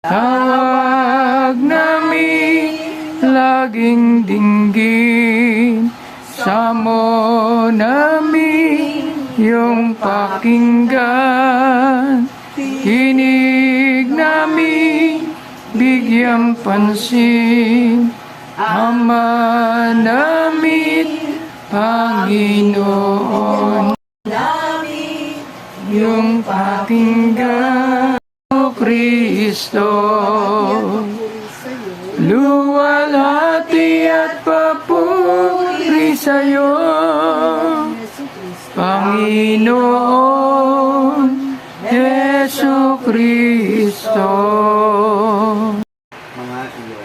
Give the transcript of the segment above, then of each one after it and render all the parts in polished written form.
Tawag namin laging dinggin, samo namin yung pakinggan. Tinig namin bigyang pansin, Ama namin, Panginoon yung pakinggan. Kristo, luwalhati at papuri sa'yo, Panginoon Yesu Kristo. Mga iyo,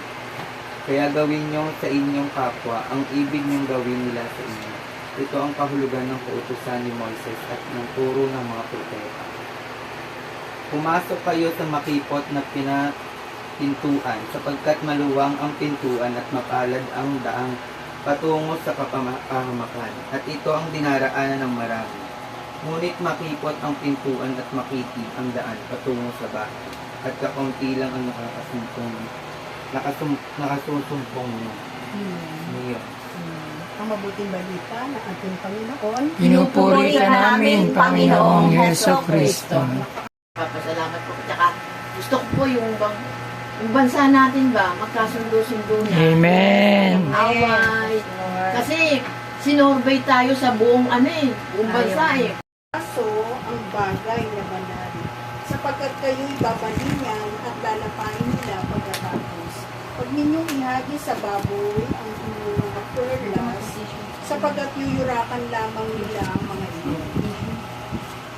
kaya gawin niyo sa inyong kapwa ang ibig niyong gawin nila sa inyo. Ito ang kahulugan ng kautusan ni Moises at ng turo ng mga propeta. Pumasok kayo sa makipot na pintuan, sapagkat maluwang ang pintuan at mapalad ang daang patungo sa kapahamakan, at ito ang dinaraanan ng marami. Ngunit makipot ang pintuan at makiti ang daan patungo sa bahay, at kakaunti lang ang nakasusumpong niyo. Ang mabuting balita ng ating Panginoon. Pinupuri ka namin, Panginoong Yesu Kristo. Papasalamat po. Tsaka gusto ko po yung bansa natin ba, magkasundo-sundo na. Amen. Away. Kasi sinurbay tayo sa buong buong bansa Kaso, ang bagay na banal, sapagkat kayo'y babalingan at lalapain nila pagkatapos. Huwag ninyong ihagi sa baboy ang inyong mga perlas, sapagkat yuyurakan lamang nila ang mga iyon.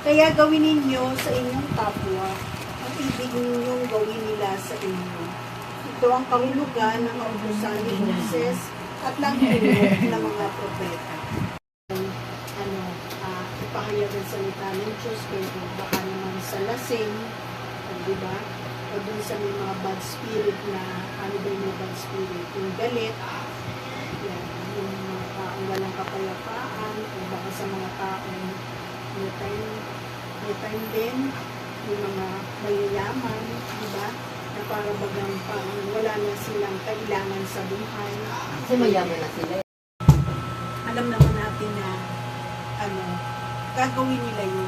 Kaya gawin ninyo sa inyong kapwa ang ibig ninyong gawin nila sa inyo. Ito ang kahulugan ng kautusan ni Moises at ng tulong ng mga propeta. Ipahayag ang salita ng Diyos, pero baka naman sa lasing, di ba? O dun sa may mga bad spirit na, ano ba yung bad spirit? Yung galit, yan, yung mga taong walang kapayapaan, o baka sa mga taong may time din, yung mga mayayaman, di ba? Na para bagang parang wala na silang kailangan sa buhay. Kasi mayaman na sila. Alam naman natin na, gagawin nila yun